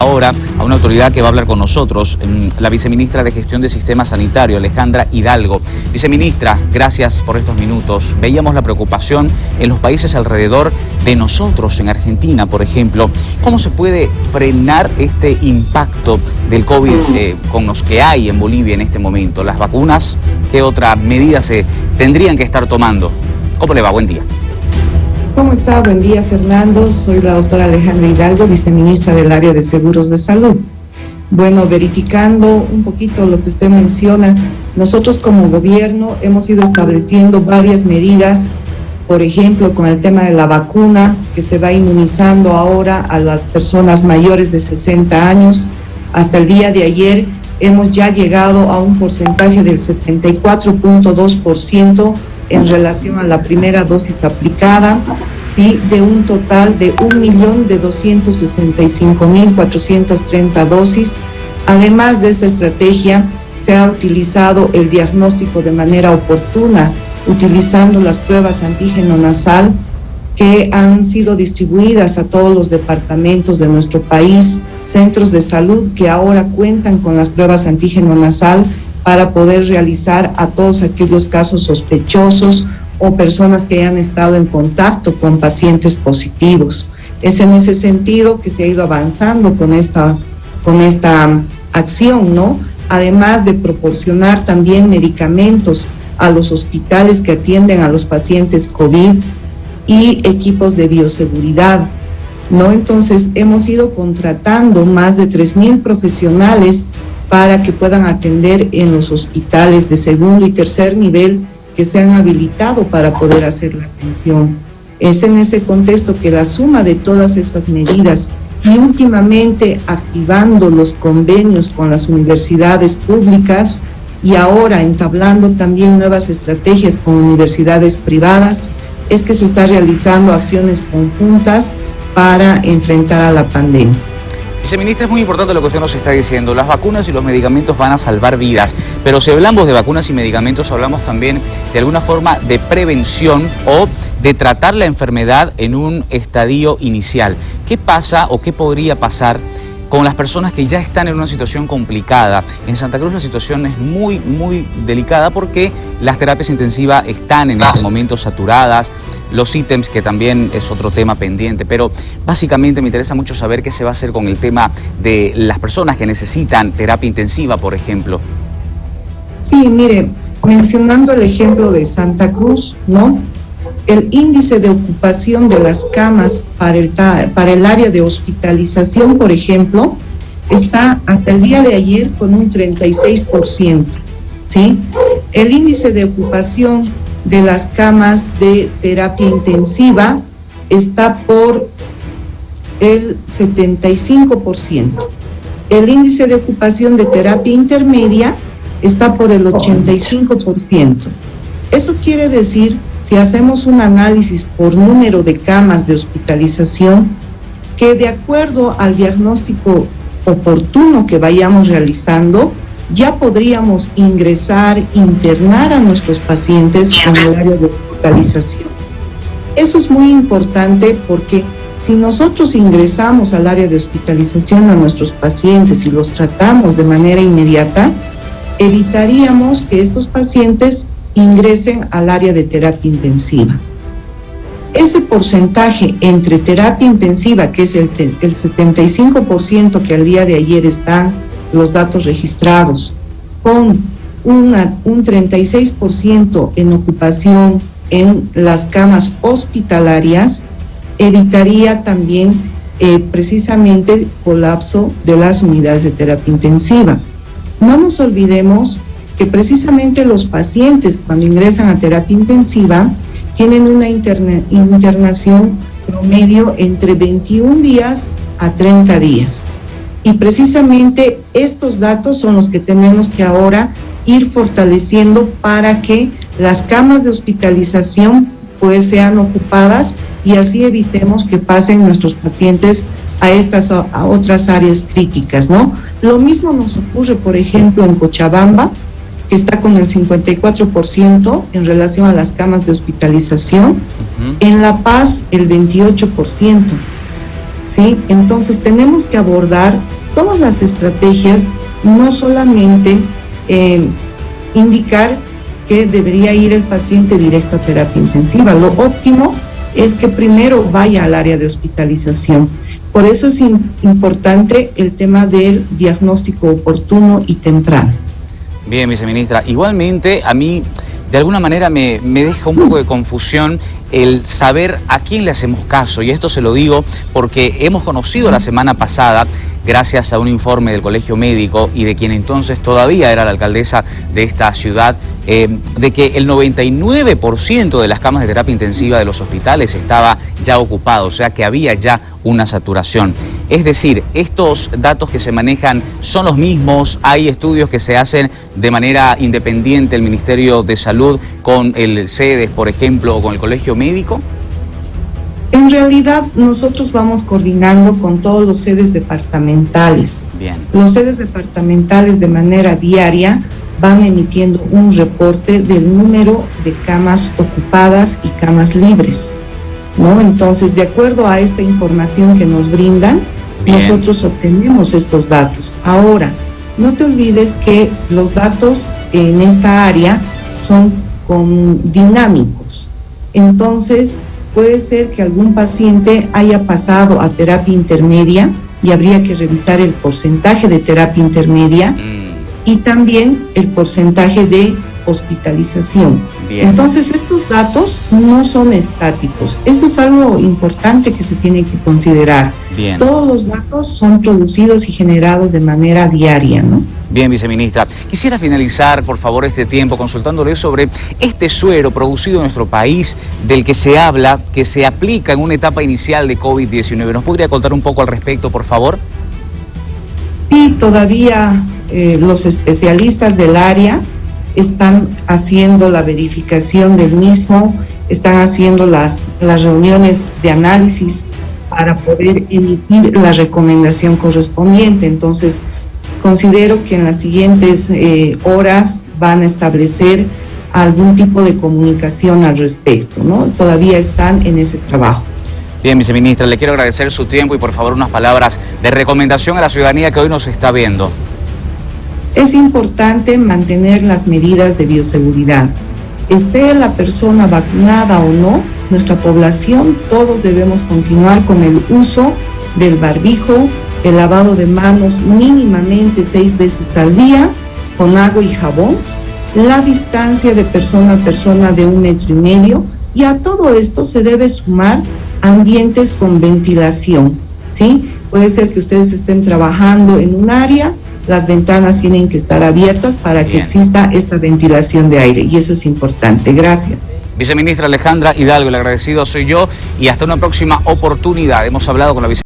Ahora a una autoridad que va a hablar con nosotros, la viceministra de Gestión de Sistema Sanitario, Alejandra Hidalgo. Viceministra, gracias por estos minutos. Veíamos la preocupación en los países alrededor de nosotros, en Argentina, por ejemplo. ¿Cómo se puede frenar este impacto del COVID con los que hay en Bolivia en este momento? Las vacunas, ¿qué otras medidas se tendrían que estar tomando? ¿Cómo le va? Buen día. ¿Cómo está? Buen día, Fernando. Soy la doctora Alejandra Hidalgo, viceministra del área de seguros de salud. Bueno, verificando un poquito lo que usted menciona, nosotros como gobierno hemos ido estableciendo varias medidas, por ejemplo, con el tema de la vacuna, que se va inmunizando ahora a las personas mayores de 60 años. Hasta el día de ayer hemos ya llegado a un porcentaje del 74.2% en relación a la primera dosis aplicada, y de un total de 1.265.430 dosis. Además de esta estrategia, se ha utilizado el diagnóstico de manera oportuna, utilizando las pruebas antígeno nasal que han sido distribuidas a todos los departamentos de nuestro país, centros de salud que ahora cuentan con las pruebas antígeno nasal para poder realizar a todos aquellos casos sospechosos o personas que hayan estado en contacto con pacientes positivos. Es en ese sentido que se ha ido avanzando con esta acción, ¿no? Además de proporcionar también medicamentos a los hospitales que atienden a los pacientes COVID y equipos de bioseguridad, ¿no? Entonces hemos ido contratando más de 3.000 profesionales para que puedan atender en los hospitales de segundo y tercer nivel que se han habilitado para poder hacer la atención. Es en ese contexto que la suma de todas estas medidas y últimamente activando los convenios con las universidades públicas y ahora entablando también nuevas estrategias con universidades privadas, es que se está realizando acciones conjuntas para enfrentar a la pandemia. Viceministra, es muy importante lo que usted nos está diciendo. Las vacunas y los medicamentos van a salvar vidas, pero si hablamos de vacunas y medicamentos, hablamos también de alguna forma de prevención o de tratar la enfermedad en un estadio inicial. ¿Qué pasa o qué podría pasar con las personas que ya están en una situación complicada? En Santa Cruz la situación es muy delicada porque las terapias intensivas están en este momento saturadas, los ítems, que también es otro tema pendiente, pero básicamente me interesa mucho saber qué se va a hacer con el tema de las personas que necesitan terapia intensiva, por ejemplo. Sí, mire, mencionando el ejemplo de Santa Cruz, ¿no? El índice de ocupación de las camas para el área de hospitalización, por ejemplo, está hasta el día de ayer con un 36%, ¿sí? El índice de ocupación de las camas de terapia intensiva está por el 75%. El índice de ocupación de terapia intermedia está por el 85%. Eso quiere decir, si hacemos un análisis por número de camas de hospitalización, que de acuerdo al diagnóstico oportuno que vayamos realizando, ya podríamos internar a nuestros pacientes en el área de hospitalización. Eso es muy importante porque si nosotros ingresamos al área de hospitalización a nuestros pacientes y los tratamos de manera inmediata, evitaríamos que estos pacientes ingresen al área de terapia intensiva. Ese porcentaje entre terapia intensiva, que es el 75% que al día de ayer están los datos registrados, con un 36% en ocupación en las camas hospitalarias, evitaría también precisamente colapso de las unidades de terapia intensiva. No nos olvidemos que precisamente los pacientes cuando ingresan a terapia intensiva tienen una internación promedio entre 21 días a 30 días. Y precisamente estos datos son los que tenemos que ahora ir fortaleciendo para que las camas de hospitalización pues sean ocupadas y así evitemos que pasen nuestros pacientes a otras áreas críticas, ¿no? Lo mismo nos ocurre, por ejemplo, en Cochabamba, que está con el 54% en relación a las camas de hospitalización, en La Paz el 28%. ¿sí? Entonces tenemos que abordar todas las estrategias, no solamente indicar que debería ir el paciente directo a terapia intensiva. Lo óptimo es que primero vaya al área de hospitalización. Por eso es importante el tema del diagnóstico oportuno y temprano. Bien, viceministra. Igualmente, a mí, de alguna manera, me deja un poco de confusión el saber a quién le hacemos caso. Y esto se lo digo porque hemos conocido la semana pasada, gracias a un informe del Colegio Médico y de quien entonces todavía era la alcaldesa de esta ciudad, de que el 99% de las camas de terapia intensiva de los hospitales estaba ya ocupado, o sea que había ya una saturación. Es decir, estos datos que se manejan son los mismos, hay estudios que se hacen de manera independiente el Ministerio de Salud con el CEDES, por ejemplo, o con el Colegio Médico. En realidad nosotros vamos coordinando con todos los sedes departamentales. Bien. Los sedes departamentales de manera diaria van emitiendo un reporte del número de camas ocupadas y camas libres, ¿no? Entonces, de acuerdo a esta información que nos brindan, bien, nosotros obtenemos estos datos. Ahora, no te olvides que los datos en esta área son dinámicos. Entonces, puede ser que algún paciente haya pasado a terapia intermedia y habría que revisar el porcentaje de terapia intermedia y también el porcentaje de hospitalización. Bien. Entonces, estos datos no son estáticos. Eso es algo importante que se tiene que considerar. Bien. Todos los datos son producidos y generados de manera diaria, ¿no? Bien, viceministra. Quisiera finalizar, por favor, este tiempo consultándole sobre este suero producido en nuestro país, del que se habla, que se aplica en una etapa inicial de COVID-19. ¿Nos podría contar un poco al respecto, por favor? Sí, todavía los especialistas del área están haciendo la verificación del mismo, están haciendo las reuniones de análisis para poder emitir la recomendación correspondiente. Entonces, considero que en las siguientes horas van a establecer algún tipo de comunicación al respecto, ¿no? Todavía están en ese trabajo. Bien, viceministra, le quiero agradecer su tiempo y por favor unas palabras de recomendación a la ciudadanía que hoy nos está viendo. Es importante mantener las medidas de bioseguridad. Esté la persona vacunada o no, nuestra población, todos debemos continuar con el uso del barbijo, el lavado de manos mínimamente 6 veces al día, con agua y jabón, la distancia de persona a persona de 1,5 metros, y a todo esto se debe sumar ambientes con ventilación, ¿sí? Puede ser que ustedes estén trabajando en un área, las ventanas tienen que estar abiertas para que exista esta ventilación de aire, y eso es importante. Gracias. Viceministra Alejandra Hidalgo, el agradecido soy yo, y hasta una próxima oportunidad. Hemos hablado con la viceministra.